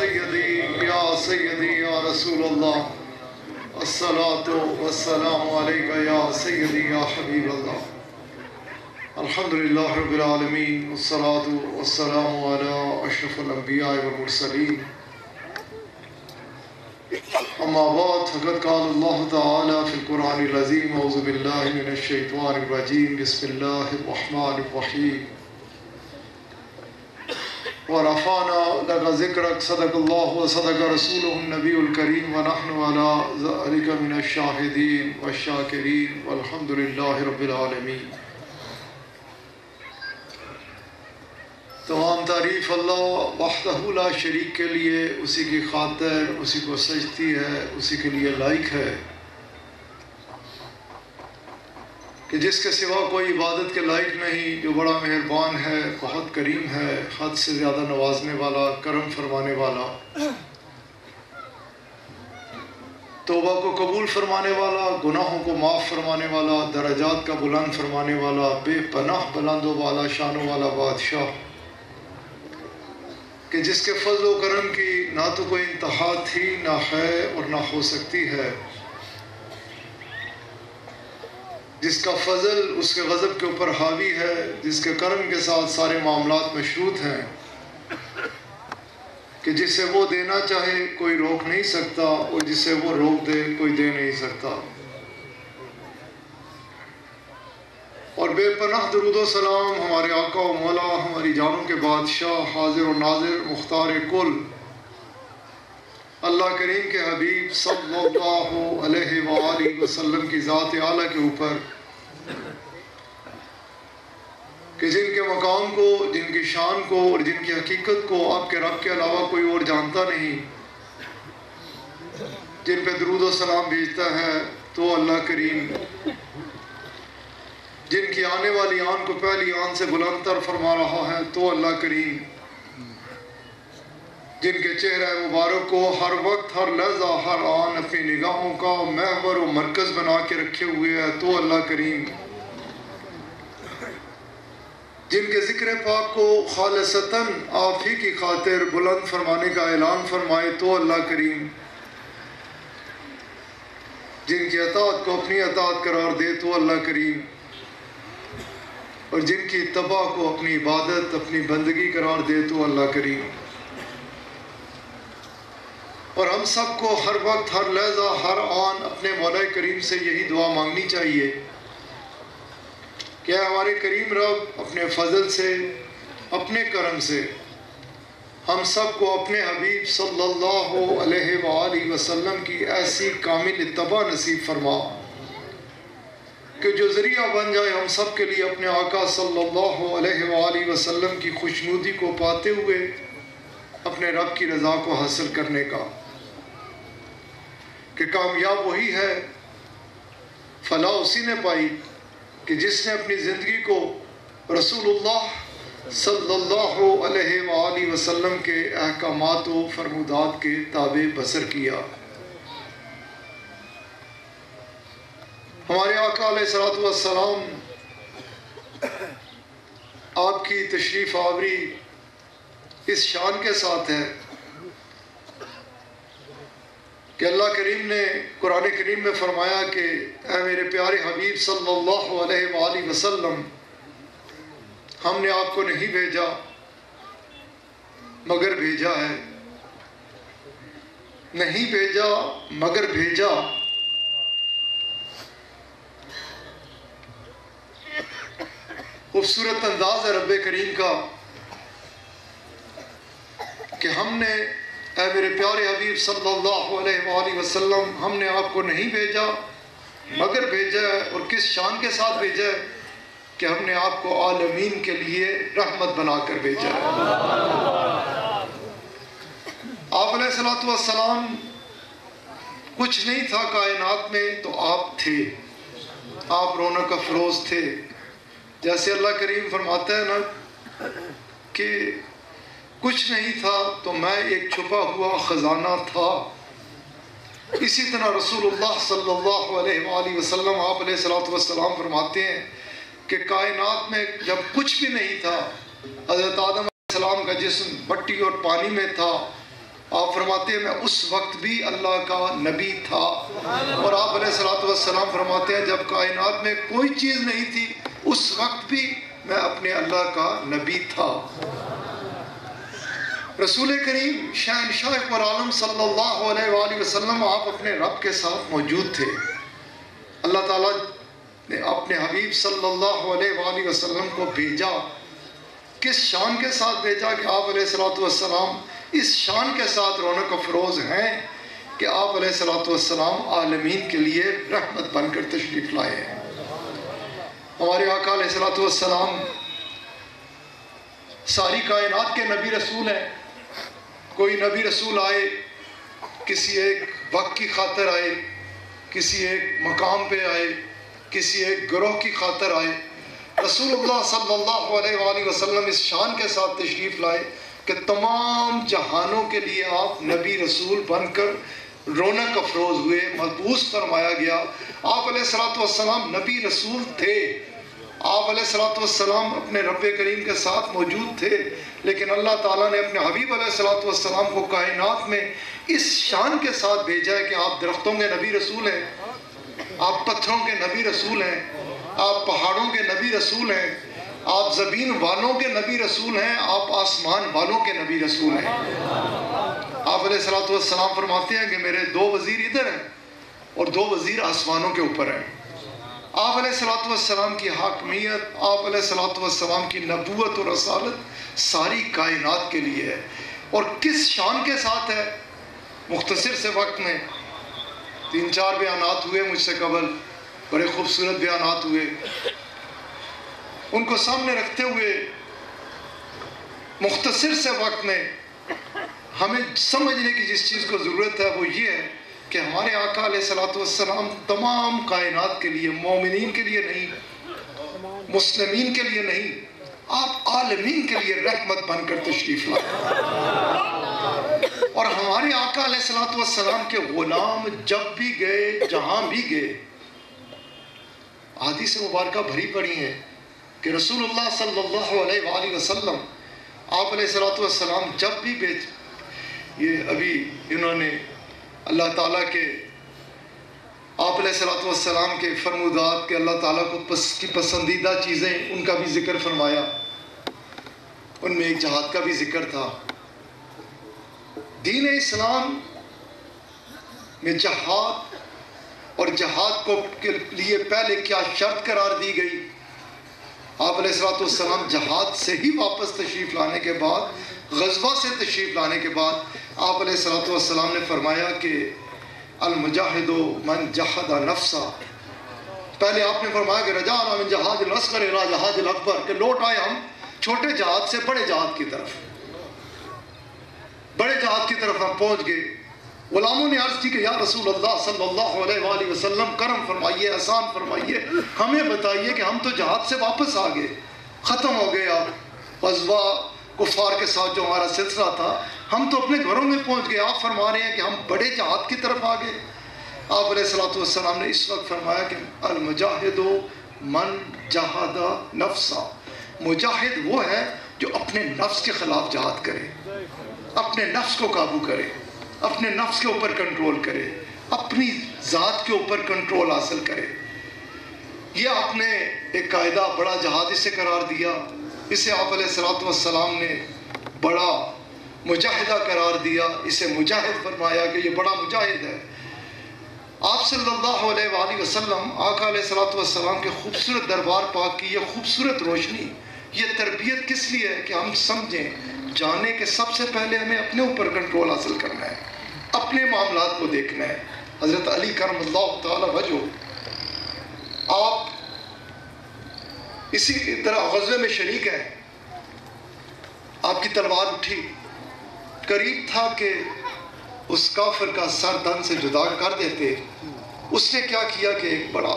سیدی یا رسول اللہ الصلاۃ والسلام علیکہ یا سیدی یا حبیب اللہ الحمدللہ رب العالمین والصلاۃ والسلام علی اشرف الانبیاء والمرسلین اما بعد فقد قال اللہ تعالی فی القرآن العظیم اعوذ باللہ من الشیطان الرجیم بسم اللہ الرحمن الرحیم وَرَفَعْنَا لَكَ ذِكْرَكَ صدق اللہ وصدق رسولہ النبی الکریم ونحن علی ذلک من الشاہدین والشاکرین والحمدللہ رب العالمین۔ تمام تعریف اللہ وحدہ لا شریک کے لیے، اسی کی خاطر، اسی کو سجدتی ہے، اسی کے لیے لائق ہے کہ جس کے سوا کوئی عبادت کے لائق نہیں، جو بڑا مہربان ہے، بہت کریم ہے، حد سے زیادہ نوازنے والا، کرم فرمانے والا، توبہ کو قبول فرمانے والا، گناہوں کو معاف فرمانے والا، درجات کا بلند فرمانے والا، بے پناہ بلند و بالا شان والا بادشاہ، کہ جس کے فضل و کرم کی نہ تو کوئی انتہا تھی، نہ ہے اور نہ ہو سکتی ہے، جس کا فضل اس کے غضب کے اوپر حاوی ہے، جس کے کرم کے ساتھ سارے معاملات مشروط ہیں، کہ جسے وہ دینا چاہے کوئی روک نہیں سکتا، اور جسے وہ روک دے کوئی دے نہیں سکتا۔ اور بے پناہ درود و سلام ہمارے آقا و مولا، ہماری جانوں کے بادشاہ، حاضر و ناظر، مختار کل، اللہ کریم کے حبیب صلی اللہ علیہ وآلہ وسلم کی ذات اعلیٰ کے اوپر، کہ جن کے مقام کو، جن کی شان کو اور جن کی حقیقت کو آپ کے رب کے علاوہ کوئی اور جانتا نہیں، جن پہ درود و سلام بھیجتا ہے تو اللہ کریم، جن کی آنے والی آن کو پہلی آن سے بلند تر فرما رہا ہے تو اللہ کریم، جن کے چہرہ مبارک کو ہر وقت، ہر لحظہ، ہر آن اپنی نگاہوں کا محور و مرکز بنا کے رکھے ہوئے ہے تو اللہ کریم، جن کے ذکر پاک کو خالصتاً آپ ہی کی خاطر بلند فرمانے کا اعلان فرمائے تو اللہ کریم، جن کی اطاعت کو اپنی اطاعت قرار دے تو اللہ کریم، اور جن کی اتباع کو اپنی عبادت، اپنی بندگی قرار دے تو اللہ کریم۔ اور ہم سب کو ہر وقت، ہر لحظہ، ہر آن اپنے مولا کریم سے یہی دعا مانگنی چاہیے کہ ہمارے کریم رب اپنے فضل سے، اپنے کرم سے ہم سب کو اپنے حبیب صلی اللہ علیہ وآلہ وسلم کی ایسی کامل اتباع نصیب فرما کہ جو ذریعہ بن جائے ہم سب کے لیے اپنے آقا صلی اللہ علیہ وآلہ وسلم کی خوشنودی کو پاتے ہوئے اپنے رب کی رضا کو حاصل کرنے کا، کہ کامیاب وہی ہے، فلاح اسی نے پائی کہ جس نے اپنی زندگی کو رسول اللہ صلی اللہ علیہ وآلہ وسلم کے احکامات و فرمودات کے تابع بسر کیا۔ ہمارے آقا علیہ السلام آپ کی تشریف آوری اس شان کے ساتھ ہے کہ اللہ کریم نے قرآن کریم میں فرمایا کہ اے میرے پیارے حبیب صلی اللہ علیہ وآلہ وسلم، ہم نے آپ کو نہیں بھیجا مگر بھیجا ہے، نہیں بھیجا مگر بھیجا۔ خوبصورت انداز ہے رب کریم کا کہ ہم نے، اے میرے پیارے حبیب صلی اللہ علیہ وآلہ وسلم، ہم نے آپ کو نہیں بھیجا مگر بھیجا ہے، اور کس شان کے ساتھ بھیجا ہے کہ ہم نے آپ کو عالمین کے لیے رحمت بنا کر بھیجا ہے۔ آپ علیہ السلام کچھ نہیں تھا کائنات میں تو آپ تھے، آپ رونق افروز تھے، جیسے اللہ کریم فرماتا ہے نا کہ کچھ نہیں تھا تو میں ایک چھپا ہوا خزانہ تھا، اسی طرح رسول اللہ صلی اللہ علیہ وآلہ وسلم آپ علیہ السلام فرماتے ہیں کہ کائنات میں جب کچھ بھی نہیں تھا، حضرت آدم علیہ السلام کا جسم مٹی اور پانی میں تھا، آپ فرماتے ہیں میں اس وقت بھی اللہ کا نبی تھا. اور آپ علیہ الصلوۃ والسلام فرماتے ہیں جب کائنات میں کوئی چیز نہیں تھی اس وقت بھی میں اپنے اللہ کا نبی تھا. رسول کریم شہنشاہ اکبر عالم صلی اللہ علیہ وآلہ وسلم آپ اپنے رب کے ساتھ موجود تھے. اللہ تعالیٰ نے اپنے حبیب صلی اللہ علیہ وآلہ وسلم کو بھیجا. کس شان کے ساتھ بھیجا کہ آپ علیہ الصلوۃ والسلام اس شان کے ساتھ رونق افروز ہیں کہ آپ علیہ الصلوۃ والسلام عالمین کے لیے رحمت بن کر تشریف لائے ہیں. ہمارے آقا علیہ الصلوۃ والسلام ساری کائنات کے نبی رسول ہیں. کوئی نبی رسول آئے کسی ایک وقت کی خاطر آئے, کسی ایک مقام پہ آئے, کسی ایک گروہ کی خاطر آئے. رسول اللہ صلی اللہ علیہ وآلہ وسلم اس شان کے ساتھ تشریف لائے کہ تمام جہانوں کے لیے آپ نبی رسول بن کر رونق افروز ہوئے, مبعوث فرمایا گیا. آپ علیہ الصلوۃ والسلام نبی رسول تھے. آپ علیہ الصلوۃ والسلام اپنے رب کریم کے ساتھ موجود تھے, لیکن اللہ تعالیٰ نے اپنے حبیب علیہ الصلوۃ والسلام کو کائنات میں اس شان کے ساتھ بھیجا ہے کہ آپ درختوں کے نبی رسول ہیں, آپ پتھروں کے نبی رسول ہیں, آپ پہاڑوں کے نبی رسول ہیں, آپ زمین والوں کے نبی رسول ہیں, آپ آسمان والوں کے نبی رسول ہیں. آپ علیہ الصلوۃ والسلام فرماتے ہیں کہ میرے 2 وزیر ادھر ہیں اور 2 وزیر آسمانوں کے اوپر ہیں. آپ علیہ الصلوۃ والسلام کی حاکمیت, آپ علیہ الصلوۃ والسلام کی نبوت اور رسالت ساری کائنات کے لیے ہے. اور کس شان کے ساتھ ہے؟ مختصر سے وقت میں 3-4 بیانات ہوئے مجھ سے قبل, بڑے خوبصورت بیانات ہوئے. ان کو سامنے رکھتے ہوئے مختصر سے وقت میں ہمیں سمجھنے کی جس چیز کو ضرورت ہے وہ یہ ہے کہ ہمارے آقا علیہ الصلوۃ والسلام تمام کائنات کے لیے, مومنین کے لیے نہیں, مسلمین کے لیے نہیں, آپ عالمین کے لیے رحمت بن کر تشریف لائے. اور ہمارے آقا علیہ الصلوۃ والسلام کے غلام جب بھی گئے, جہاں بھی گئے, حدیث مبارکہ بھری پڑی ہیں کہ رسول اللہ صلی اللہ علیہ وآلہ وسلم آپ علیہ الصلوۃ والسلام جب بھی یہ ابھی انہوں نے اللہ تعالیٰ کے آپ علیہ الصلوۃ والسلام کے فرمودات کہ اللہ تعالیٰ کو کی پسندیدہ چیزیں ان کا بھی ذکر فرمایا. ان میں ایک جہاد کا بھی ذکر تھا. دین اسلام میں جہاد اور جہاد کو کے لیے پہلے کیا شرط قرار دی گئی. آپ علیہ الصلوۃ والسلام جہاد سے ہی واپس تشریف لانے کے بعد, غزوہ سے تشریف لانے کے بعد آپ علیہ الصلوۃ والسلام نے فرمایا کہ المجاہد من جہد نفسا. پہلے آپ نے فرمایا کہ رجعنا من جہاد الاصغر الی جہاد الاکبر, کہ لوٹ آئے ہم چھوٹے جہاد سے بڑے جہاد کی طرف, بڑے جہاد کی طرف ہم پہنچ گئے. غلاموں نے عرض کی کہ یا رسول اللہ صلی اللہ علیہ وآلہ وسلم کرم فرمائیے, احسان فرمائیے, ہمیں بتائیے کہ ہم تو جہاد سے واپس آ گئے, ختم ہو گئے, آپ غزوہ کفار کے ساتھ جو ہمارا سلسلہ تھا ہم تو اپنے گھروں میں پہنچ گئے, آپ فرما رہے ہیں کہ ہم بڑے جہاد کی طرف آ گئے. آپ علیہ الصلوۃ والسلام نے اس وقت فرمایا کہ المجاہد من جہد نفسا. مجاہد وہ ہے جو اپنے نفس کے خلاف جہاد کرے, اپنے نفس کو قابو کرے, اپنے نفس کے اوپر کنٹرول کرے, اپنی ذات کے اوپر کنٹرول حاصل کرے. یہ آپ نے ایک قاعدہ بڑا جہاد اسے قرار دیا. اسے آپ علیہ الصلوۃ والسلام نے بڑا مجاہدہ قرار دیا, اسے مجاہد فرمایا کہ یہ بڑا مجاہد ہے. آپ صلی اللہ علیہ وآلہ وسلم آقا علیہ الصلوۃ والسلام کے خوبصورت دربار پاک کی یہ خوبصورت روشنی, یہ تربیت کس لیے ہے کہ ہم سمجھیں, جانے کہ سب سے پہلے ہمیں اپنے اوپر کنٹرول حاصل کرنا ہے, اپنے معاملات کو دیکھنا ہے. حضرت علی کرم اللہ تعالی وجہ آپ اسی طرح غزوے میں شریک ہیں, آپ کی تلوار اٹھی, قریب تھا کہ اس کافر کا سر تن سے جدا کر دیتے. اس نے کیا کیا کہ ایک بڑا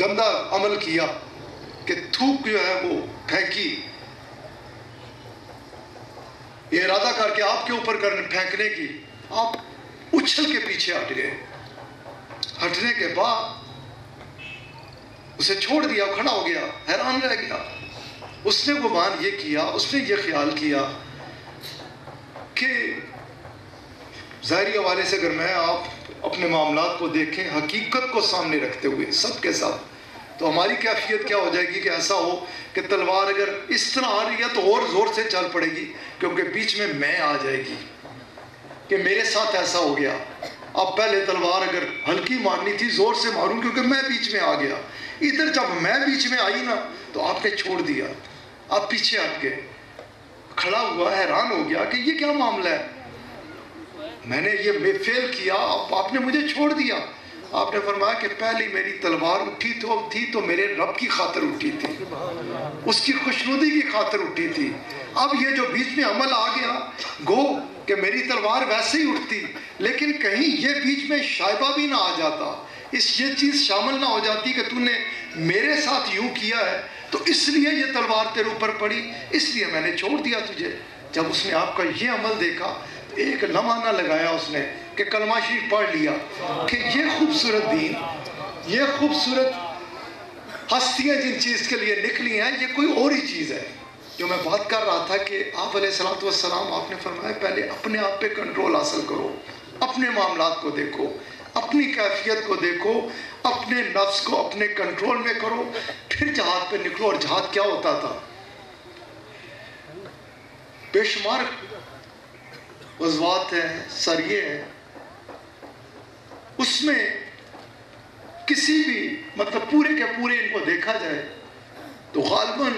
گندا عمل کیا کہ تھوک جو ہے وہ پھینکی, یہ ارادہ کر کے آپ کے اوپر پھینکنے کی. آپ اچھل کے پیچھے ہٹ گئے. ہٹنے کے بعد اسے چھوڑ دیا, کھڑا ہو گیا, حیران رہ گیا. اس نے گمان یہ کیا, اس نے یہ خیال کیا کہ ظاہری حوالے سے اگر میں آپ اپنے معاملات کو دیکھیں حقیقت کو سامنے رکھتے ہوئے سب کے ساتھ، تو ہماری کیفیت کیا ہو جائے گی کہ ایسا ہو کہ تلوار اگر اس طرح آ رہی ہے تو اور زور سے چل پڑے گی، کیونکہ بیچ میں آ جائے گی کہ میرے ساتھ ایسا ہو گیا۔ اب پہلے تلوار اگر ہلکی مارنی تھی زور سے ماروں کیونکہ میں بیچ میں آ گیا، ادھر جب میں بیچ میں آئی نا تو آپ نے چھوڑ دیا، آپ پیچھے ہٹ گئے۔ کھڑا ہوا حیران ہو گیا کہ یہ کیا معاملہ ہے، میں نے یہ فیل کیا، اب آپ نے مجھے چھوڑ دیا۔ آپ نے فرمایا کہ پہلی میری تلوار اٹھی تو میرے رب کی خاطر اٹھی تھی، اس کی خوشنودی کی خاطر اٹھی تھی۔ اب یہ جو بیچ میں عمل آ گیا، گو کہ میری تلوار ویسے ہی اٹھتی، لیکن کہیں یہ بیچ میں شائبہ بھی نہ آ جاتا، یہ چیز شامل نہ ہو جاتی کہ تو نے میرے ساتھ یوں کیا ہے تو اس لیے یہ تلوار تیرے اوپر پڑی، اس لیے میں نے چھوڑ دیا تجھے۔ جب اس نے آپ کا یہ عمل دیکھا، ایک لمحہ نہ لگایا اس نے کہ کلمہ شریف پڑھ لیا کہ یہ خوبصورت دین، یہ خوبصورت ہستیاں جن چیز کے لیے نکلی ہیں، یہ کوئی اور ہی چیز ہے۔ جو میں بات کر رہا تھا کہ آپ علیہ الصلوۃ والسلام، آپ نے فرمایا پہلے اپنے آپ پہ کنٹرول حاصل کرو، اپنے معاملات کو دیکھو، اپنی کیفیت کو دیکھو، اپنے نفس کو اپنے کنٹرول میں کرو، پھر جہاد پہ نکلو۔ اور جہاد کیا ہوتا تھا؟ بے شمار غزوات ہیں، سریے ہیں، اس میں کسی بھی مطلب پورے کے پورے ان کو دیکھا جائے تو غالباً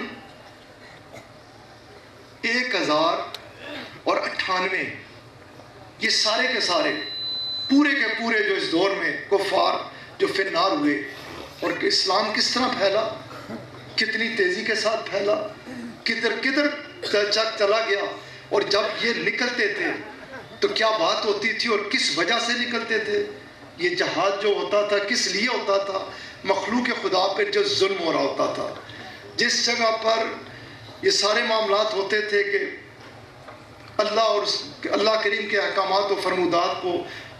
1098 یہ سارے کے سارے پورے کے پورے جو اس دور میں کفار جو فنار ہوئے، اور اسلام کس طرح پھیلا، کتنی تیزی کے ساتھ پھیلا، کدھر کدھر چلا گیا، اور جب یہ نکلتے تھے تو کیا بات ہوتی تھی اور کس وجہ سے نکلتے تھے۔ یہ جہاد جو ہوتا تھا کس لیے ہوتا تھا؟ مخلوق خدا پہ جو ظلم ہو رہا ہوتا تھا، جس جگہ پر یہ سارے معاملات ہوتے تھے کہ اللہ کریم کے احکامات و فرمودات کو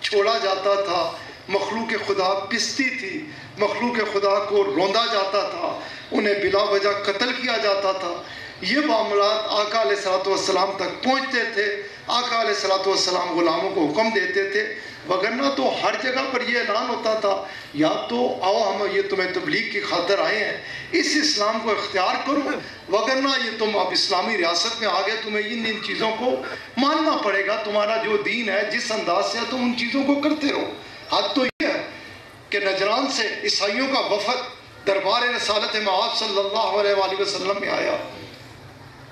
چھوڑا جاتا تھا، مخلوق خدا پستی تھی، مخلوق خدا کو روندا جاتا تھا، انہیں بلا وجہ قتل کیا جاتا تھا، یہ معاملات آقا علیہ الصلوۃ والسلام تک پہنچتے تھے۔ آقا علیہ الصلوۃ والسلام غلاموں کو حکم دیتے تھے، وگرنہ تو ہر جگہ پر یہ اعلان ہوتا تھا یا تو آؤ ہم یہ تمہیں تبلیغ کی خاطر آئے ہیں، اس اسلام کو اختیار کرو، وگرنہ یہ تم اب اسلامی ریاست میں آ گئے، تمہیں ان چیزوں کو ماننا پڑے گا، تمہارا جو دین ہے جس انداز سے تم ان چیزوں کو کرتے رہو۔ حد تو یہ ہے کہ نجران سے عیسائیوں کا وفد دربار رسالت مآب صلی اللہ علیہ وآلہ وسلم میں آیا،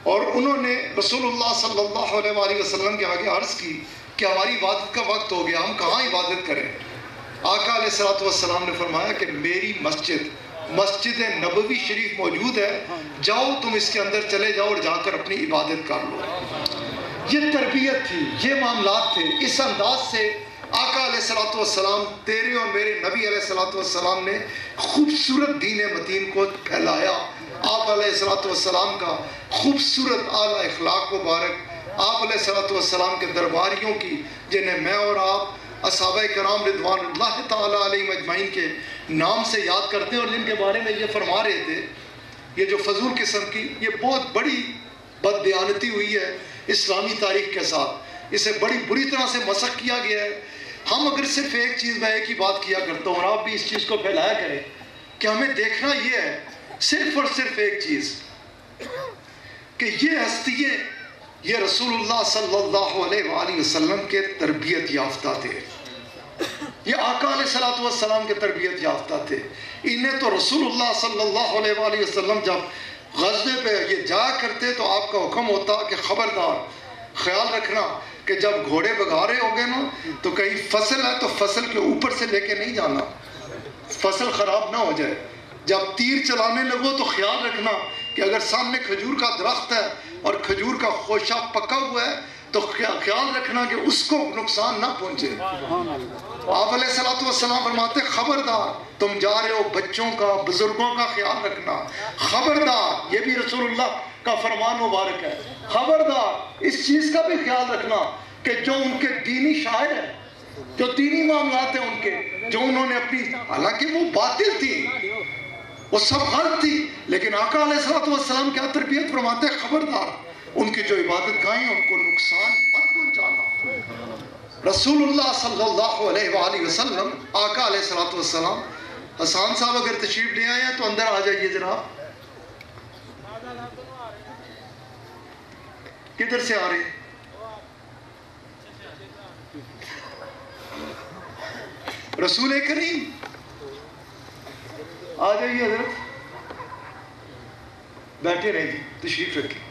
اور انہوں نے رسول اللہ صلی اللہ علیہ وآلہ وسلم کے آگے عرض کی کہ ہماری عبادت کا وقت ہو گیا، ہم کہاں عبادت کریں؟ آقا علیہ الصلوۃ والسلام نے فرمایا کہ میری مسجد نبوی شریف موجود ہے، جاؤ تم اس کے اندر چلے جاؤ اور جا کر اپنی عبادت کر لو۔ یہ تربیت تھی، یہ معاملات تھے، اس انداز سے آقا علیہ الصلوۃ والسلام، تیرے اور میرے نبی علیہ الصلوۃ والسلام نے خوبصورت دین متین کو پھیلایا۔ آپ علیہ الصلوۃ والسلام کا خوبصورت اعلیٰ اخلاق مبارک، آپ علیہ الصلوۃ والسلام کے درباریوں کی، جنہیں میں اور آپ اصحابہ کرام رضوان اللہ تعالیٰ علیہم اجمعین کے نام سے یاد کرتے ہیں، اور جن کے بارے میں یہ فرما رہے تھے، یہ جو فضول قسم کی یہ بہت بڑی بددیانتی ہوئی ہے اسلامی تاریخ کے ساتھ، اسے بڑی بری طرح سے مسخ کیا گیا ہے۔ ہم اگر صرف ایک چیز، میں ایک ہی بات کیا کرتا ہوں اور آپ بھی اس چیز کو پھیلایا کریں کہ ہمیں دیکھنا یہ ہے، صرف اور صرف ایک چیز، کہ یہ ہستیاں یہ رسول اللہ صلی اللہ علیہ وآلہ وسلم کے تربیت یافتہ تھے، یہ آقا علیہ الصلوۃ والسلام کے تربیت یافتہ تھے۔ انہیں تو رسول اللہ صلی اللہ علیہ وآلہ وسلم جب غزوے پہ یہ جایا کرتے تو آپ کا حکم ہوتا کہ خبردار خیال رکھنا کہ جب گھوڑے بگا رہے ہو گئے نا تو کہیں فصل ہے تو فصل کے اوپر سے لے کے نہیں جانا، فصل خراب نہ ہو جائے۔ جب تیر چلانے لگو تو خیال رکھنا کہ اگر سامنے کھجور کا درخت ہے اور کھجور کا خوشہ پکا ہوا ہے تو خیال رکھنا کہ اس کو نقصان نہ پہنچے۔ آپ علیہ الصلوۃ والسلام فرماتے خبردار تم جا رہے ہو، بچوں کا بزرگوں کا خیال رکھنا، خبردار، یہ بھی رسول اللہ کا فرمان مبارک ہے، خبردار اس چیز کا بھی خیال رکھنا کہ جو ان کے دینی شاعر ہیں، جو دینی معاملات ہیں ان کے، جو انہوں نے اپنی، حالانکہ وہ باطل تھی، وہ سب غلط تھی، لیکن آقا علیہ الصلوۃ والسلام کیا تربیت فرماتے ہیں، خبردار ان کی جو عبادت گاہیں ان کو نقصان مت پہنچانا۔ رسول اللہ صلی اللہ علیہ وآلہ وسلم، آقا علیہ الصلوۃ والسلام، حسان صاحب اگر تشریف لے آئے ہیں تو اندر آ جائیے جناب. کدھر سے آ رہے ہیں؟ رسول کریم آ جائیے حضرت، بیٹھے رہیں جی، تشریف رکھیں.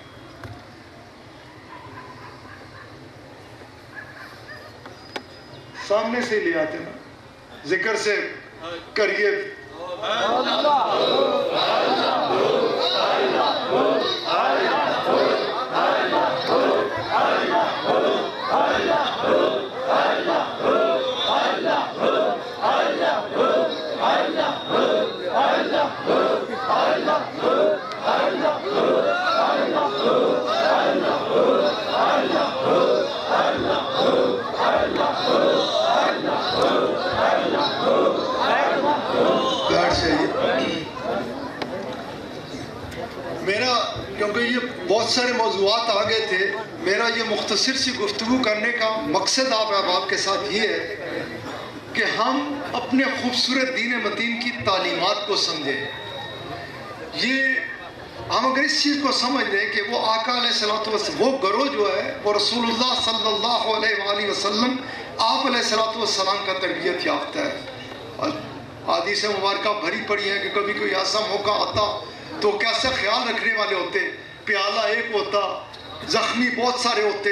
سامنے سے لے آتے نا، ذکر سے کریے. میرا کیونکہ یہ بہت سارے موضوعات آ گئے تھے، میرا یہ مختصر سی گفتگو کرنے کا مقصد آپ کے ساتھ یہ ہے کہ ہم اپنے خوبصورت دین متین کی تعلیمات کو سمجھیں. یہ ہم اگر اس چیز کو سمجھ لیں کہ وہ آقا علیہ الصلوۃ والسلام، وہ گروہ جو ہے وہ رسول اللہ صلی اللہ علیہ وآلہ وسلم، آپ علیہ الصلوۃ والسلام کا تربیت یافتہ ہے. حدیث مبارکہ بھری پڑی ہیں کہ کبھی کوئی ایسا موقع آتا تو کیسا خیال رکھنے والے ہوتے، پیالہ ایک ہوتا، زخمی بہت سارے ہوتے،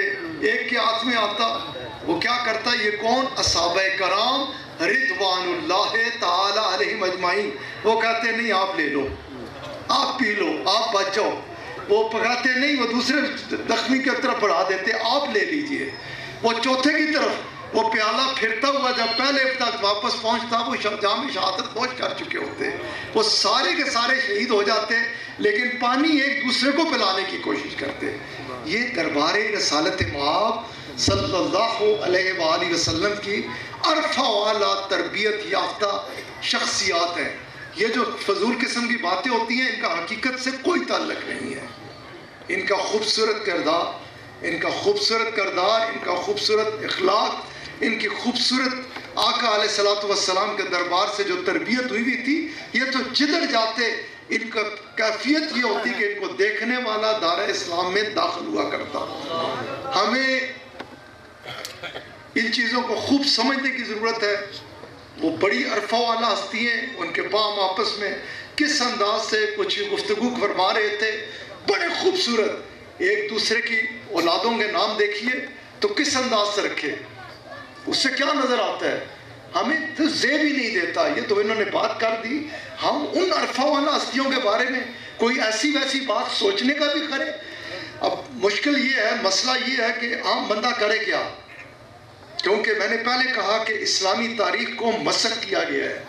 ایک کے ہاتھ میں آتا، وہ کیا کرتا؟ یہ کون؟ اصحابہ کرام رضوان اللہ تعالی علیہم اجمعین. وہ کہتے نہیں آپ لے لو، آپ پی لو، آپ بچ جاؤ. وہ پکاتے نہیں، وہ دوسرے زخمی کی طرف بڑھا دیتے، آپ لے لیجئے. وہ چوتھے کی طرف وہ پیالہ پھرتا ہوا جب پہلے تک واپس پہنچتا، وہ جام شہادت پہنچ کر چکے ہوتے. وہ سارے کے سارے شہید ہو جاتے، لیکن پانی ایک دوسرے کو پلانے کی کوشش کرتے. یہ دربار رسالت مآب صلی اللہ علیہ وآلہ وسلم کی عرفہ والا تربیت یافتہ شخصیات ہیں. یہ جو فضول قسم کی باتیں ہوتی ہیں، ان کا حقیقت سے کوئی تعلق نہیں ہے. ان کا خوبصورت کردار، ان کا خوبصورت کردار، ان کا خوبصورت اخلاق، ان کی خوبصورت آقا علیہ الصلوۃ والسلام کے دربار سے جو تربیت ہوئی تھی، یہ تو جدھر جاتے ان کا کیفیت یہ ہوتی کہ ان کو دیکھنے والا دار اسلام میں داخل ہوا کرتا. ہمیں ان چیزوں کو خوب سمجھنے کی ضرورت ہے. وہ بڑی عرفہ والا ہستی ہیں، ان کے پام آپس میں کس انداز سے کچھ گفتگو فرما رہے تھے، بڑے خوبصورت. ایک دوسرے کی اولادوں کے نام دیکھیے تو کس انداز سے رکھے، اس سے کیا نظر آتا ہے؟ ہمیں تو زیب ہی نہیں دیتا. یہ تو انہوں نے بات کر دی، ہم ان عرفہ والا ہستیوں کے بارے میں کوئی ایسی ویسی بات سوچنے کا بھی کریں. اب مشکل یہ ہے، مسئلہ یہ ہے کہ عام بندہ کرے کیا؟ کیونکہ میں نے پہلے کہا کہ اسلامی تاریخ کو مسخ کیا گیا ہے،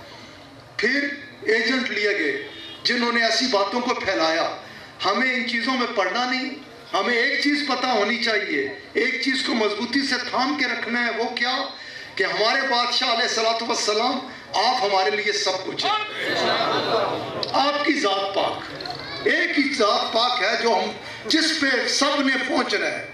پھر ایجنٹ لیے گئے جنہوں نے ایسی باتوں کو پھیلایا. ہمیں ان چیزوں میں پڑھنا نہیں، ہمیں ایک چیز پتہ ہونی چاہیے، ایک چیز کو مضبوطی سے تھام کے رکھنا ہے. وہ کیا؟ کہ ہمارے بادشاہ علیہ الصلوۃ والسلام، آپ ہمارے لیے سب کچھ ہیں. آپ کی ذات پاک، ایک ہی ذات پاک ہے جو ہم جس پہ سب نے پہنچنا ہے.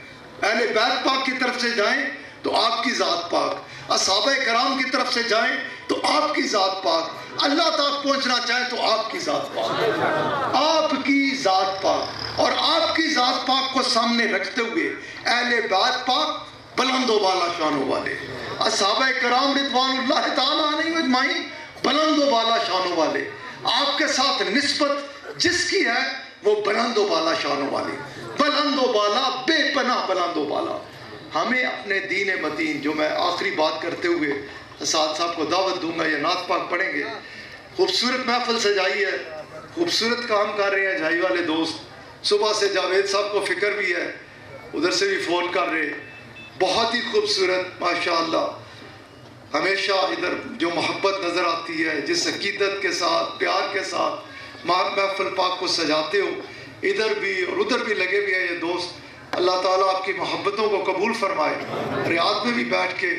اہل بیت پاک کی طرف سے جائیں تو آپ کی ذات پاک، اصحابہ کرام کی طرف سے جائیں تو آپ کی ذات پاک، اللہ تک پہنچنا چاہیں تو آپ کی ذات پاک، آپ کی ذات پاک. اور آپ کی ذات پاک کو سامنے رکھتے ہوئے اہل بیت پاک بلند و بالا شانوں والے، اصحابہ کرام رضوان اللہ تعالیٰ علیہم اجمعین بلند و بالا شانوں والے، آپ کے ساتھ نسبت جس کی ہے وہ بلند و بالا شانوں والے، بلند و بالا، بے پناہ بلند و بالا. ہمیں اپنے دین متین، جو میں آخری بات کرتے ہوئے اساتذہ صاحب کو دعوت دوں گا، یہ نعت پاک پڑھیں گے. خوبصورت محفل سجائی ہے، خوبصورت کام کر رہے ہیں جھائی والے دوست. صبح سے جاوید صاحب کو فکر بھی ہے، ادھر سے بھی فون کر رہے، بہت ہی خوبصورت ماشاءاللہ. ہمیشہ ادھر جو محبت نظر آتی ہے، جس عقیدت کے ساتھ، پیار کے ساتھ محفل پاک کو سجاتے ہو، ادھر بھی اور ادھر بھی لگے ہوئے ہیں یہ دوست. اللہ تعالیٰ آپ کی محبتوں کو قبول فرمائے. ریاض میں بھی بیٹھ کے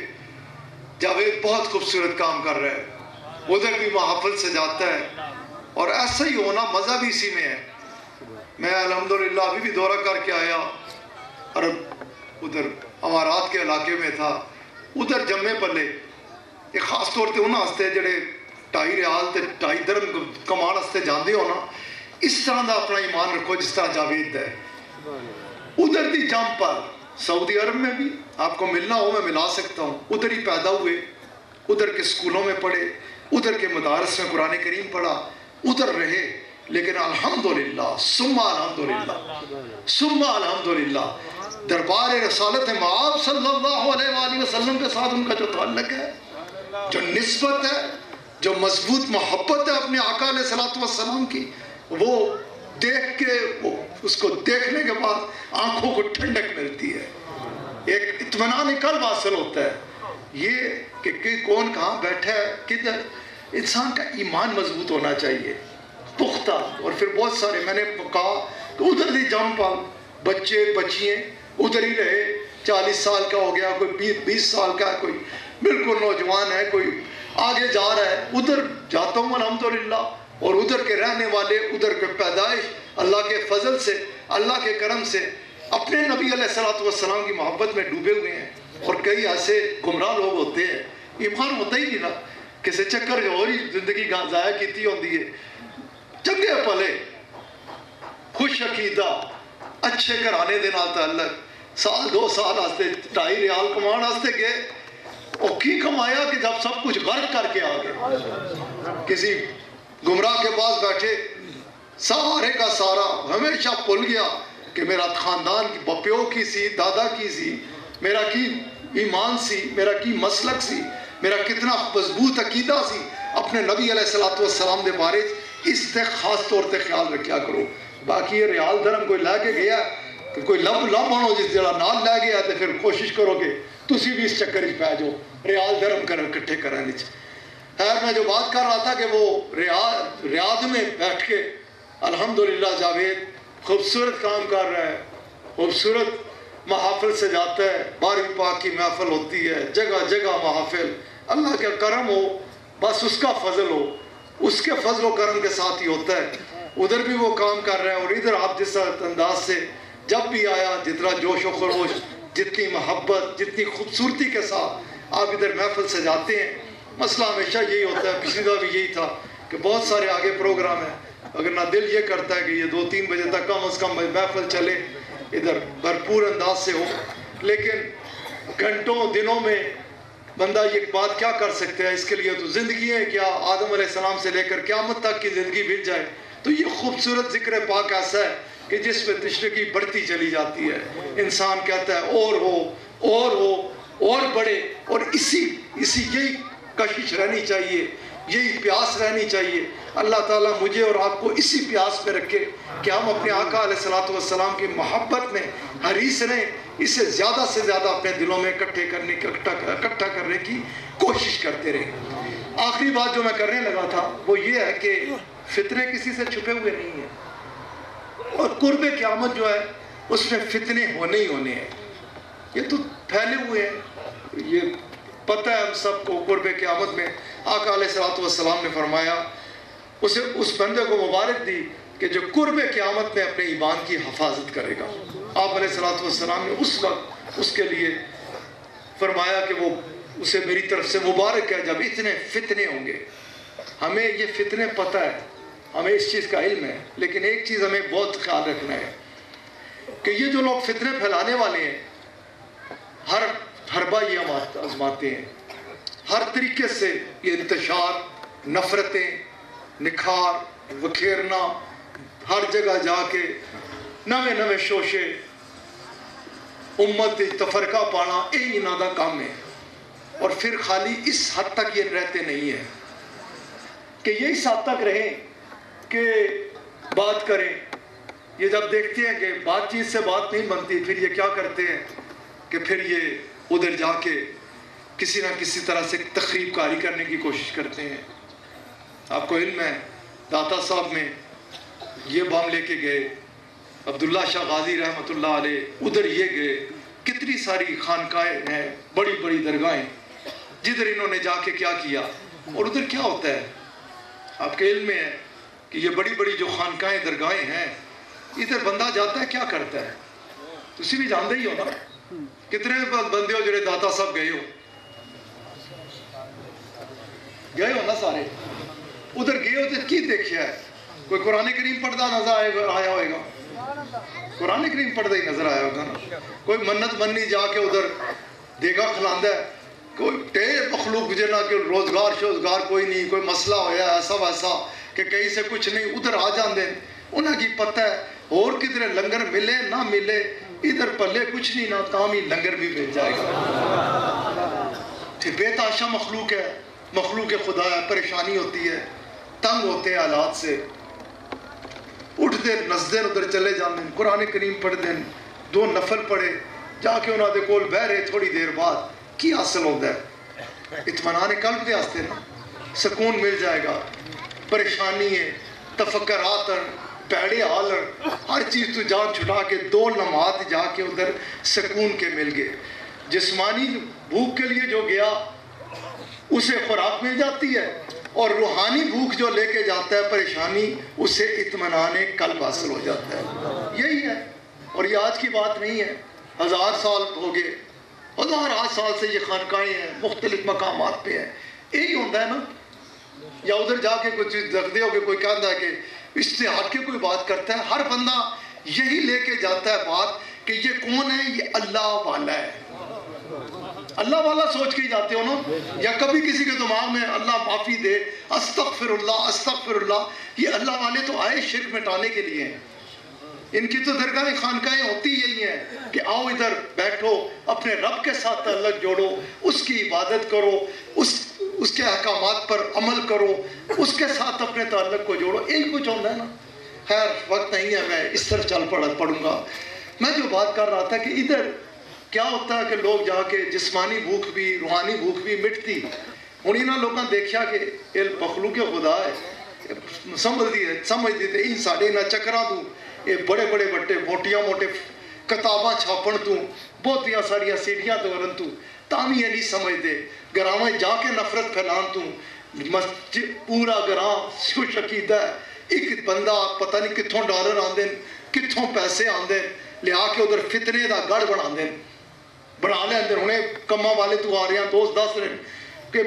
جاوید بہت خوبصورت کام کر رہا ہے، ادھر بھی محفل سجاتا ہے، اور ایسا ہی ہونا مزہ بھی اسی میں ہے. میں الحمدللہ ابھی بھی دورہ کر کے آیا، اور ادھر امارات کے علاقے میں تھا. ادھر جمے پلے یہ خاص طور پہ انہوں واسطے جڑے 2.5 ریال تے 2.5 درہم کمان واسطے جاندے ہو نا، اس طرح دا اپنا ایمان رکھو جس طرح جاوید ہے. ادھر دی جم پر سعودی عرب میں بھی آپ کو ملنا ہو میں ملا سکتا ہوں. ادھر ہی پیدا ہوئے، ادھر کے سکولوں میں پڑھے، ادھر کے مدارس میں قرآن کریم پڑھا، ادھر رہے. لیکن الحمدللہ ثم الحمدللہ دربار رسالت مآب صلی اللہ علیہ وآلہ وسلم کے ساتھ ان کا جو تعلق ہے، جو نسبت ہے، جو مضبوط محبت ہے اپنے آقا علیہ الصلوۃ والسلام کی، وہ دیکھ کے اس کو دیکھنے کے بعد آنکھوں کو ٹھنڈک ملتی ہے، ایک اطمینان قلب حاصل ہوتا ہے. یہ کہ کون کہاں بیٹھا ہے کدھر، انسان کا ایمان مضبوط ہونا چاہیے پختہ. اور پھر بہت سارے میں نے کہا کہ ادھر دی جم پال بچے بچیاں ادھر ہی رہے، 40 سال کا ہو گیا، کوئی 20 سال کا ہے، کوئی بالکل نوجوان ہے، کوئی آگے جا رہا ہے. ادھر جاتا ہوں الحمدللہ، اور ادھر کے رہنے والے، ادھر کے پیدائش اللہ کے فضل سے، اللہ کے کرم سے اپنے نبی علیہ الصلوۃ والسلام کی محبت میں ڈوبے ہوئے ہیں. اور کئی ایسے گمراہ لوگ ہوتے ہیں، ایمان ہوتا ہی نہیں نا، کسی چکر جو ہو رہی زندگی ضائع کیتی ہوتی ہے. چنگے پلے خوش عقیدہ اچھے گھرانے دے نال تعلق، 1-2 سال واسطے 2.5 ریال کمان واسطے گئے، اور کی کمایا کہ جب سب کچھ غرق کر کے آ گئے. کسی گمراہ کے پاس بیٹھے، سارے کا سارا ہمیشہ بھول گیا کہ میرا خاندان پیو کی سی، دادا کی سی، میرا کی ایمان سی، میرا کی مسلک سی، میرا کتنا مضبوط عقیدہ سی اپنے نبی علیہ الصلوۃ والسلام دے بارے. اس تے خاص طور تے خیال رکھیا کرو. باقی یہ ریال درہم کوئی لے کے گیا کہ کوئی لب بنو جس جڑا نال لے گیا، تو پھر کوشش کرو کہ تسی بھی اس چکر وچ پے جاؤ ریال درہم اکٹھے کرنے وچ. خیر میں جو بات کر رہا تھا کہ وہ ریاض میں بیٹھ کے الحمدللہ جاوید خوبصورت کام کر رہا ہے، خوبصورت محافل سے جاتا ہے، 12ویں پاک کی محفل ہوتی ہے، جگہ جگہ محافل. اللہ کا کرم ہو، بس اس کا فضل ہو، اس کے فضل و کرم کے ساتھ ہی ہوتا ہے. ادھر بھی وہ کام کر رہا ہے، اور ادھر آپ جس انداز سے جب بھی آیا، جتنا جوش و خروش، جتنی محبت، جتنی خوبصورتی کے ساتھ آپ ادھر محفل سے جاتے ہیں. مسئلہ ہمیشہ یہی ہوتا ہے، پچھلی دفعہ بھی یہی تھا کہ بہت سارے آگے پروگرام ہیں، اگر نہ دل یہ کرتا ہے کہ یہ 2-3 بجے تک کم از کم محفل چلے، ادھر بھرپور انداز سے ہو. لیکن گھنٹوں دنوں میں بندہ یہ بات کیا کر سکتا ہے؟ اس کے لیے تو زندگی ہے کیا، آدم علیہ السلام سے لے کر قیامت تک کی زندگی بیت جائے. تو یہ خوبصورت ذکر پاک ایسا ہے کہ جس میں تشنگی بڑھتی چلی جاتی ہے. انسان کہتا ہے اور ہو اور بڑھے، اور اسی یہی کشش رہنی چاہیے، یہی پیاس رہنی چاہیے. اللہ تعالیٰ مجھے اور آپ کو اسی پیاس میں رکھے کہ ہم اپنے آقا علیہ الصلوۃ والسلام کی محبت میں حریص رہیں، اسے زیادہ سے زیادہ اپنے دلوں میں اکٹھا کرنے کی کوشش کرتے رہیں. آخری بات جو میں کرنے لگا تھا وہ یہ ہے کہ فتنے کسی سے چھپے ہوئے نہیں ہیں، اور قرب قیامت جو ہے اس میں فتنے ہونے ہی ہونے ہیں. یہ تو پھیلے ہوئے ہیں، یہ پتہ ہے ہم سب کو. قرب قیامت میں آقا علیہ الصلوۃ والسلام نے فرمایا، اسے اس بندے کو مبارک دی کہ جو قرب قیامت میں اپنے ایمان کی حفاظت کرے گا. آپ علیہ الصلوۃ والسلام نے اس وقت اس کے لیے فرمایا کہ وہ اسے میری طرف سے مبارک ہے جب اتنے فتنے ہوں گے. ہمیں یہ فتنے پتہ ہے، ہمیں اس چیز کا علم ہے، لیکن ایک چیز ہمیں بہت خیال رکھنا ہے کہ یہ جو لوگ فتنے پھیلانے والے ہیں، ہر حربہ یہ آزماتے ہیں، ہر طریقے سے یہ انتشار، نفرتیں، نکھار، وکھیرنا، ہر جگہ جا کے نوے شوشے، امت تفرقہ پانا، یہی انہاں دا کام ہے. اور پھر خالی اس حد تک یہ رہتے نہیں ہیں کہ یہ اس حد تک رہیں کہ بات کریں. یہ جب دیکھتے ہیں کہ بات چیت سے بات نہیں بنتی، پھر یہ کیا کرتے ہیں کہ پھر یہ ادھر جا کے کسی نہ کسی طرح سے تخریب کاری کرنے کی کوشش کرتے ہیں. آپ کو علم ہے داتا صاحب میں یہ بام لے کے گئے، عبداللہ شاہ غازی رحمۃ اللہ علیہ ادھر یہ گئے، کتنی ساری خانقاہیں ہیں، بڑی بڑی درگاہیں، جدھر انہوں نے جا کے کیا کیا. اور ادھر کیا ہوتا ہے آپ کے علم میں ہے کہ یہ بڑی بڑی جو خانقاہیں درگاہیں ہیں، ادھر بندہ جاتا ہے کیا کرتا ہے؟ تسی بھی جانتے ہی ہو نا، کتنے بندے ہو جڑے داتا صاحب گئے ہو، گئے ہو نا سارے, ادھر گئے ہو تو کی دیکھا ہے؟ کوئی قرآن کریم پڑھتا نظر آیا ہوئے گا؟ قرآن کریم پڑھتا ہی نظر آیا ہوگا نا. کوئی منت مننی جا کے ادھر دیگا کھلاندہ ہے, کوئی ٹیر مخلوق جنا کہ روزگار شوزگار کوئی نہیں, کوئی مسئلہ ہویا ایسا ویسا کہ کہیں سے کچھ نہیں, ادھر آ جاندے انہاں کی پتہ ہے اور کدھر لنگر ملے نہ ملے, ادھر پلے کچھ نہیں نہ تام ہی لنگر بھی مل جائے گا. بے تاشا مخلوق ہے, مخلوق خدا ہے, پریشانی ہوتی ہے, تنگ ہوتے ہیں حالات سے, اٹھتے نسدے ادھر چلے جاندے, قرآن کریم پڑھ دیں, 2 نفل پڑھے, جا کے انہاں دے کول بہ رہے, تھوڑی دیر بعد کی حاصل ہوتا ہے؟ اطمینان قلب دے واسطے نا, سکون مل جائے گا. پریشانی ہے, تفکرات ہیں, پیڑے حال ہیں, ہر چیز تو جان چھٹا کے 2 لمحات جا کے ادھر سکون کے مل گئے. جسمانی بھوک کے لیے جو گیا اسے خوراک مل جاتی ہے, اور روحانی بھوک جو لے کے جاتا ہے پریشانی, اسے اطمینان قلب حاصل ہو جاتا ہے. یہی ہے, اور یہ آج کی بات نہیں ہے, 1000 سال ہو گئے, 1000 سال سے یہ خانقاہیں ہیں, مختلف مقامات پہ ہیں. یہی ہوتا ہے نا. یا ادھر جا کے کچھ دیکھتے ہو کہ کوئی کہتا ہے کہ اس سے ہٹ کے کوئی بات کرتا ہے, ہر بندہ یہی لے کے جاتا ہے بات کہ یہ کون ہے, یہ اللہ والا ہے. اللہ والا سوچ کے ہی جاتے ہو نا, یا کبھی کسی کے دماغ میں اللہ معافی دے, استغفر اللہ استغفر اللہ, یہ اللہ والے تو آئے شرک مٹانے کے لیے ہیں. ان کی تو درگاہ خانقاہیں ہوتی یہی ہیں کہ آؤ ادھر بیٹھو, اپنے رب کے ساتھ تعلق جوڑو, اس کی عبادت کرو, اس کے احکامات پر عمل کرو, اس کے ساتھ اپنے تعلق کو جوڑو. یہی کچھ ہوتا ہے نا. خیر وقت نہیں ہے, میں اس طرح چل پڑوں گا. میں جو بات کر رہا تھا کہ ادھر کیا ہوتا ہے کہ لوگ جا کے جسمانی بھوک بھی روحانی بھوک بھی مٹتی. ہوں انہاں لوگاں دیکھا کہ یہ مخلوق خدا ہے, سمجھتی تھے ان ساڑے نہ چکراں تو یہ بڑے بڑے بٹے موٹیاں موٹے کتاباں چھاپن تو بہتیاں ساریاں سیڑھیاں دورن تو تامی یہ نہیں سمجھتے. گراواں جا کے نفرت پھیلان تو مسجد پورا گراں خوش عقیدہ ہے, ایک بندہ پتہ نہیں کتھوں ڈالر آندے, کتھوں پیسے آندے, لیا کے ادھر فتنے دا گڑھ بنا لے اندر. انہیں کما والے تو آ رہے ہیں, دوست دس رہے ہیں کہ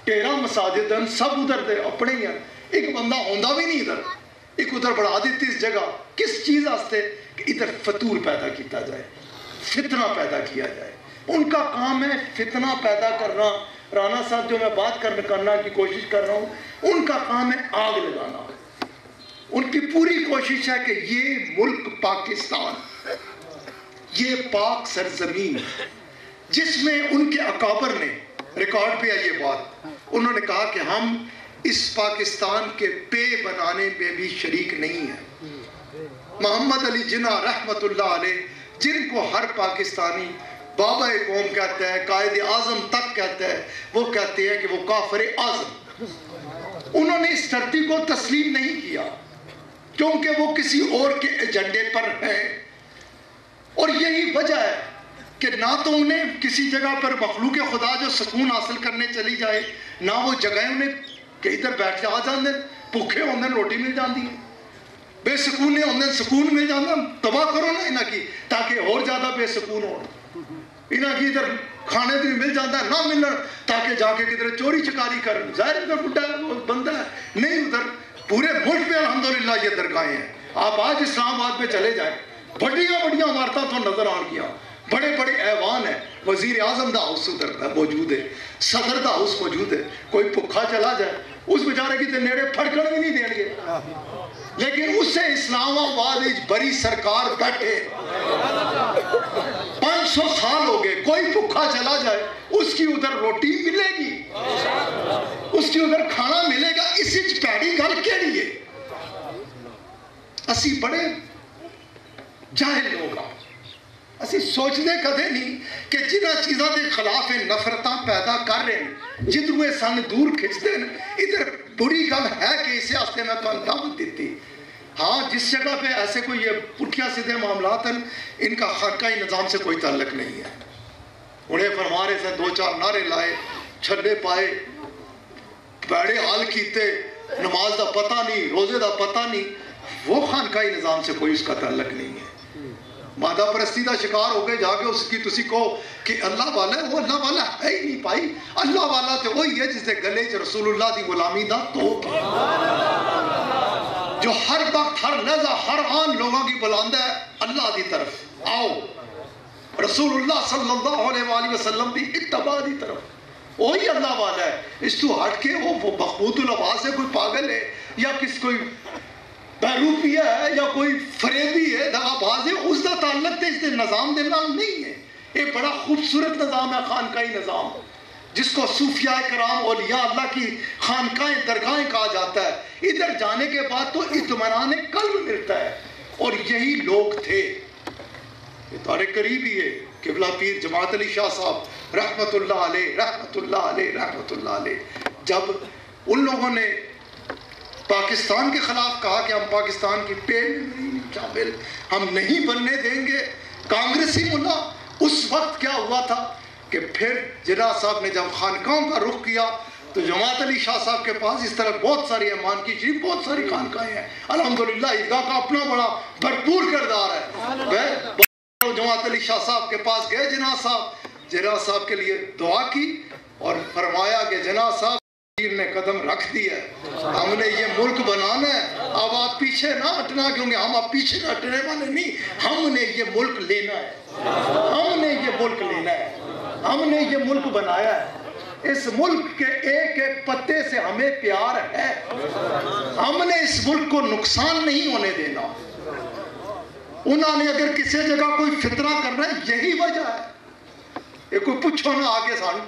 13 مساجد ہیں, سب ادھر دے اپنے ہی ہیں. ایک بندہ ہوندہ بھی نہیں ادھر, ایک ادھر بڑھا دیتی اس جگہ. کس چیز آستے کہ ادھر فتور پیدا کیتا جائے, فتنہ پیدا کیا جائے. ان کا کام ہے فتنہ پیدا کرنا. رانا صاحب جو میں بات کرنا کی کوشش کر رہا ہوں, ان کا کام ہے آگ لگانا. ان کی پوری کوشش ہے کہ یہ ملک پاکستان, یہ پاک سرزمین جس میں ان کے اکابر نے, ریکارڈ پہ ہے یہ بات, انہوں نے کہا کہ ہم اس پاکستان کے پے بنانے میں بھی شریک نہیں ہیں. محمد علی جناح رحمت اللہ علیہ, جن کو ہر پاکستانی بابا قوم کہتا ہے, قائد اعظم تک کہتا ہے, وہ کہتے ہیں کہ وہ کافر اعظم. انہوں نے اس دھرتی کو تسلیم نہیں کیا کیونکہ وہ کسی اور کے ایجنڈے پر ہیں. اور یہی وجہ ہے کہ نہ تو انہیں کسی جگہ پر مخلوق خدا جو سکون حاصل کرنے چلی جائے, نہ وہ جگہ انہیں کہ ادھر بیٹھ کے آ جاندے, بھوکے ہوندے روٹی مل جاندی ہے, بے سکون ہوندے سکون مل جاندے. تباہ کرو نا انہاں کی تاکہ اور زیادہ بے سکون ہو. انہاں کی ادھر کھانے بھی مل جاتا ہے, نہ ملن تاکہ جا کے کدھر چوری چکاری کرن. ظاہر ادھر بڈا بندہ ہے نہیں, ادھر پورے ملک میں الحمدللہ یہ درگاہیں ہیں. آپ آج اسلام آباد میں چلے جائیں, بڑیاں بڑیاں عمارتیں تو نظر آ گیا, بڑے بڑے ایوان ہیں. وزیر اعظم دا ہاؤس ادھر موجود ہے, صدر دا ہاؤس موجود ہے. کوئی بھوکا چلا جائے اس بیچارے کی تے نیڑے پھڑکن بھی نہیں دیں گے. لیکن اس سے اسلام آباد بڑی سرکار بیٹھے 500 سال ہو گئے, کوئی بھوکا چلا جائے اس کی ادھر روٹی ملے گی, اس کی ادھر کھانا ملے گا. اسی پیڑی گل کیڑی ہے. اسی بڑے جاہل لوگ ہیں, اسی سوچنے کدے نہیں کہ جنہ چیزاں دے خلاف نفرتاں پیدا کر رہے ہیں, جدھر سن دور کھچتے ہیں. ادھر بری گل ہے کہ اسے آستے میں تو دعوت دیتی. ہاں جس جگہ پہ ایسے کوئی یہ پٹھیا سیدھے معاملات ہیں, ان کا خانقاہی نظام سے کوئی تعلق نہیں ہے. انہیں فرما رہے سے 2-4 نعرے لائے, چھڑے پائے, بیڑے حال کیتے, نماز دا پتہ نہیں, روزے دا پتہ نہیں, وہ خانقاہی نظام سے کوئی اس کا تعلق نہیں ہے. مادہ پرستی کا شکار ہو کے جا کے اس کی تسی کہو کہ اللہ والا ہے، وہ اللہ والا ہے ہی نہیں پائی. اللہ والا تو وہی ہے جس نے گلے چ رسول اللہ دی غلامی دا توق ہے، جو ہر وقت ہر لحظہ ہر آن لوگوں کی بلاندہ ہے اللہ دی طرف آؤ، رسول اللہ صلی اللہ علیہ وآلہ وسلم دی اتباع دی طرف. وہی اللہ والا ہے. اس تو ہٹ کے وہ مخبوط العباس ہے، کوئی پاگل ہے یا کس کوئی بیروپیہ ہے یا کوئی فریبی ہے، دغا باز ہے، اس کا تعلق اس کے نظام دے نال نہیں ہے. یہ بڑا خوبصورت نظام ہے خانقاہی نظام، جس کو صوفیاء کرام اولیاء اللہ کی خانقاہیں درگاہیں کہا جاتا ہے. ادھر جانے کے بعد تو اطمینان قلب ملتا ہے. اور یہی لوگ تھے، یہ تمہارے قریب ہی ہے قبلہ پیر جماعت علی شاہ صاحب رحمت اللہ علیہ رحمت اللہ علیہ رحمت اللہ علیہ. جب ان لوگوں نے پاکستان کے خلاف کہا کہ ہم پاکستان کی پیڑ شامل ہم نہیں بننے دیں گے، کانگریسی ملا، اس وقت کیا ہوا تھا کہ پھر جناح صاحب نے جب خانقاہوں کا رخ کیا تو جماعت علی شاہ صاحب کے پاس اس طرح بہت ساری امان کی شریف بہت ساری خانقاہیں ہیں. الحمدللہ عیدگاہ کا اپنا بڑا بھرپور کردار ہے. جماعت علی شاہ صاحب کے پاس گئے جناح صاحب کے لیے دعا کی اور فرمایا کہ جناح صاحب نے قدم رکھ دیا ہے، ہم نے یہ ملک بنانا ہے، اب آپ پیچھے نہ ہٹنا، کیونکہ ہم اب پیچھے نہ ہٹنے والے نہیں، ہم نے یہ ملک لینا ہے، ہم نے یہ ملک لینا ہے، ہم نے یہ ملک بنایا ہے. اس ملک کے ایک ایک پتے سے ہمیں پیار ہے، ہم نے اس ملک کو نقصان نہیں ہونے دینا. انہوں نے اگر کسی جگہ کوئی فتنہ کرنا ہے یہی وجہ ہے. یہ کوئی پوچھو نہ آگے سان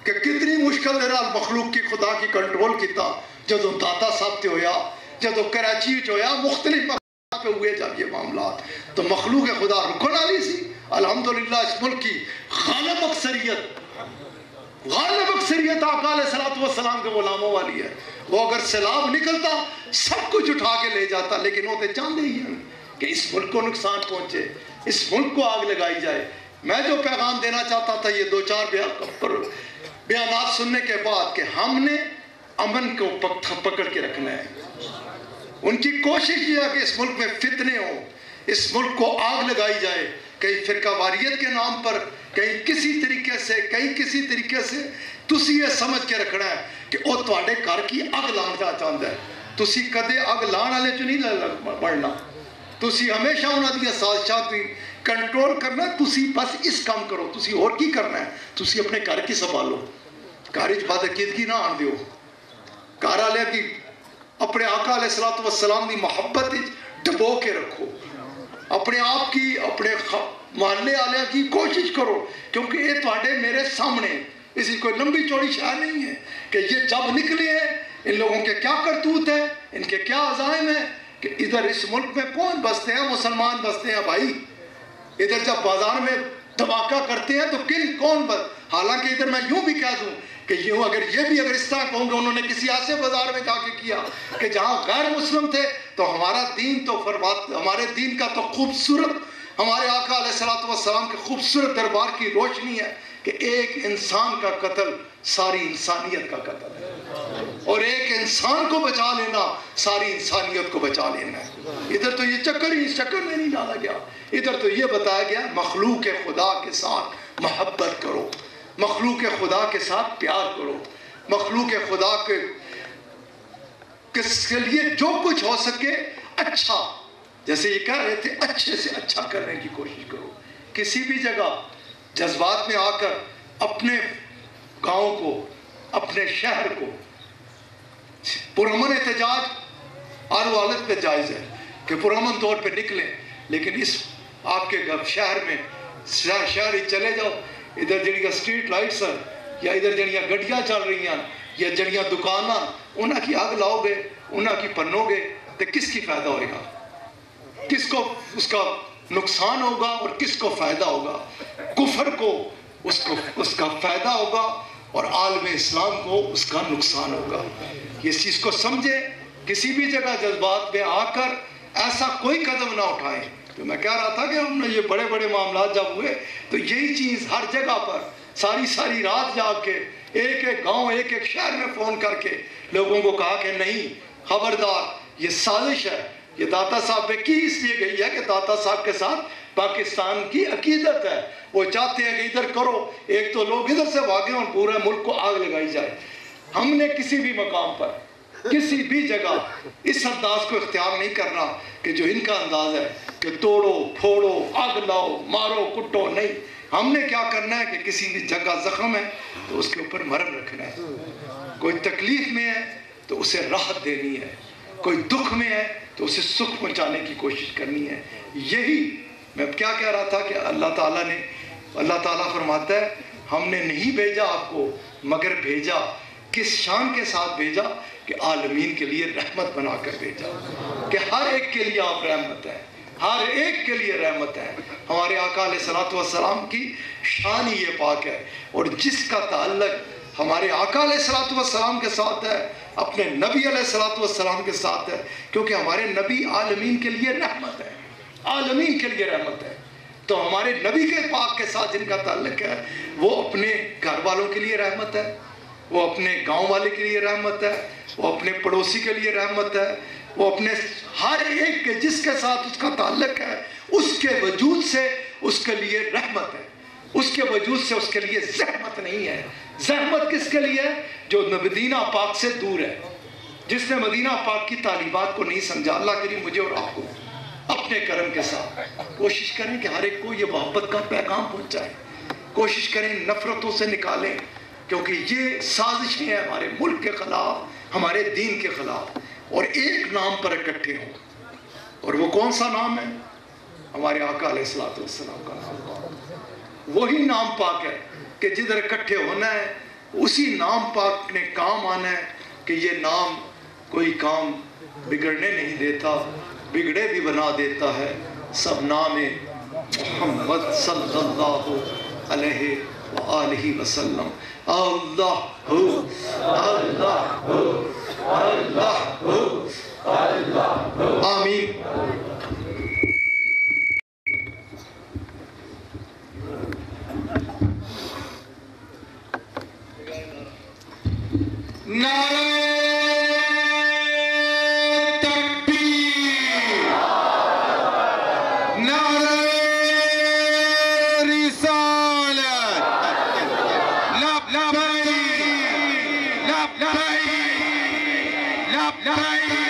کہ کتنی مشکل دے رہا مخلوق کی خدا کی کنٹرول کیتا جدو داتا صاحب تے ہویا، جدو کراچی چ ہویا، مختلف مقامات پہ ہوئے جب یہ معاملات، تو مخلوق خدا رکن والی سی. الحمدللہ اس ملک کی غالب اکثریت آقا علیہ الصلوۃ والسلام کے غلاموں والی ہے. وہ اگر سیلاب نکلتا سب کچھ اٹھا کے لے جاتا، لیکن وہ تو چاہتے ہی ہیں کہ اس ملک کو نقصان پہنچے، اس ملک کو آگ لگائی جائے. میں جو پیغام دینا چاہتا تھا یہ دو چار بیانات سننے کے بعد کہ ہم نے امن کو پکڑ کے رکھنا ہے. ان کی کوشش یہ ہے کہ اس ملک میں فتنے ہوں، اس ملک کو آگ لگائی جائے، کہیں فرقہ واریت کے نام پر، کہیں کسی طریقے سے تسی یہ سمجھ کے رکھنا ہے کہ وہ تواڈے گھر کی اگ لان چاہتا ہے. تسی کدے اگ لان والے چ نہیں بڑھنا، تسی ہمیشہ انہوں دیا سازشاں کی کنٹرول کرنا. تسی بس اس کام کرو، تسی اور کی کرنا ہے، تسی اپنے گھر کی سنبھالو، گھر بدعقیدگی نہ آن دیو، گھر والے کی اپنے آقا علیہ الصلوۃ والسلام کی محبت ڈبو کے رکھو، اپنے آپ کی اپنے محلے والے کی کوشش کرو، کیونکہ یہ تواڈے میرے سامنے، اسی کوئی لمبی چوڑی شاہ نہیں ہے کہ یہ جب نکلے ہیں ان لوگوں کے کیا کرتوت ہے، ان کے کیا عزائم ہیں کہ ادھر اس ملک میں کون بستے ہیں، مسلمان بستے ہیں بھائی. ادھر جب بازار میں دھماکہ کرتے ہیں تو کون حالانکہ ادھر میں یوں بھی کہہ دوں کہ یوں اگر اس طرح کہوں گا انہوں نے کسی ایسے بازار میں جا کے کیا کہ جہاں غیر مسلم تھے، تو ہمارا دین تو ہمارے دین کا تو خوبصورت، ہمارے آقا علیہ الصلوۃ والسلام کے خوبصورت دربار کی روشنی ہے کہ ایک انسان کا قتل ساری انسانیت کا قتل ہے، اور ایک انسان کو بچا لینا ساری انسانیت کو بچا لینا ہے. ادھر تو یہ اس چکر میں نہیں ڈالا گیا، ادھر تو یہ بتایا گیا مخلوق خدا کے ساتھ محبت کرو، مخلوق خدا کے ساتھ پیار کرو، مخلوق خدا کے لیے جو کچھ ہو سکے اچھا، جیسے یہ کہہ رہے تھے اچھے سے اچھا کرنے کی کوشش کرو. کسی بھی جگہ جذبات میں آ کر اپنے گاؤں کو، اپنے شہر کو پرامن احتجاج ہر حالت پہ جائز ہے کہ پرامن طور پہ نکلیں، لیکن اس آپ کے شہر میں شہر ہی چلے جاؤ، ادھر جڑیاں سٹریٹ لائٹس ہیں یا ادھر جڑیاں گڈیاں چل رہی ہیں یا جڑیاں دکاناں انہاں کی آگ لاؤ گے، انہاں کی پنو گے تو کس کی فائدہ ہوئے گا، کس کو اس کا نقصان ہوگا اور کس کو فائدہ ہوگا. کفر کو اس کا فائدہ ہوگا اور عالم اسلام کو اس کا نقصان ہوگا. یہ چیز کو سمجھے، کسی بھی جگہ جذبات میں آ کر ایسا کوئی قدم نہ اٹھائیں. تو میں کہہ رہا تھا کہ ہم نے یہ بڑے بڑے معاملات جب ہوئے تو یہی چیز ہر جگہ پر ساری رات جاگ کے ایک ایک گاؤں ایک ایک شہر میں فون کر کے لوگوں کو کہا کہ نہیں، خبردار، یہ سازش ہے، یہ داتا صاحب پہ کی اس لیے گئی ہے کہ داتا صاحب کے ساتھ پاکستان کی عقیدت ہے، وہ چاہتے ہیں کہ ادھر کرو، ایک تو لوگ ادھر سے بھاگیں اور پورے ملک کو آگ لگائی جائے۔ ہم نے کسی بھی مقام پر کسی بھی جگہ اس انداز کو اختیار نہیں کرنا کہ جو ان کا انداز ہے کہ توڑو پھوڑو آگ لاؤ مارو کٹو، نہیں۔ ہم نے کیا کرنا ہے کہ کسی بھی جگہ زخم ہے تو اس کے اوپر مرہم رکھنا ہے، کوئی تکلیف میں ہے تو اسے راحت دینی ہے، کوئی دکھ میں ہے تو اسے سکھ پہنچانے کی کوشش کرنی ہے۔ یہی میں کیا کہہ رہا تھا کہ اللہ تعالیٰ فرماتا ہے ہم نے نہیں بھیجا آپ کو مگر بھیجا، کس شان کے ساتھ بھیجا کہ عالمین کے لیے رحمت بنا کر بھیجا، کہ ہر ایک کے لیے آپ رحمت ہیں، ہر ایک کے لیے رحمت ہے۔ ہمارے آقا علیہ الصلوۃ والسلام کی شان ہی یہ پاک ہے، اور جس کا تعلق ہمارے آقا علیہ الصلوۃ والسلام کے ساتھ ہے، اپنے نبی علیہ الصلوۃ والسلام کے ساتھ ہے، کیونکہ ہمارے نبی عالمین کے لیے رحمت ہے، عالمین کے لیے رحمت ہے۔ تو ہمارے نبی کے پاک کے ساتھ جن کا تعلق ہے وہ اپنے گھر والوں کے لیے رحمت ہے، وہ اپنے گاؤں والے کے لیے رحمت ہے، وہ اپنے پڑوسی کے لیے رحمت ہے، وہ اپنے ہر ایک کے جس کے ساتھ اس کا تعلق ہے اس کے وجود سے اس کے لیے رحمت ہے، اس کے وجود سے اس کے لیے زحمت نہیں ہے۔ زحمت کس کے لیے؟ جو مدینہ پاک سے دور ہے، جس نے مدینہ پاک کی تعلیمات کو نہیں سمجھا۔ اللہ کریم مجھے اور آپ کو اپنے کرم کے ساتھ کوشش کریں کہ ہر ایک کو یہ محبت کا پیغام پہنچائیں، کوشش کریں نفرتوں سے نکالیں، کیونکہ یہ سازشیں ہیں ہمارے ملک کے خلاف، ہمارے دین کے خلاف، اور ایک نام پر اکٹھے ہوں۔ اور وہ کون سا نام ہے؟ ہمارے آقا علیہ الصلوۃ والسلام کا نام۔ وہی نام پاک ہے کہ جدھر اکٹھے ہونا ہے اسی نام پاک نے کام آنا ہے، کہ یہ نام کوئی کام بگڑنے نہیں دیتا، بگڑے بھی بنا دیتا ہے۔ سب نام محمد صلی اللہ علیہ وآلہ وسلم۔ اللہ ہو اللہ ہو اللہ ہو اللہ ہو، آمین۔ نعرہ لبیک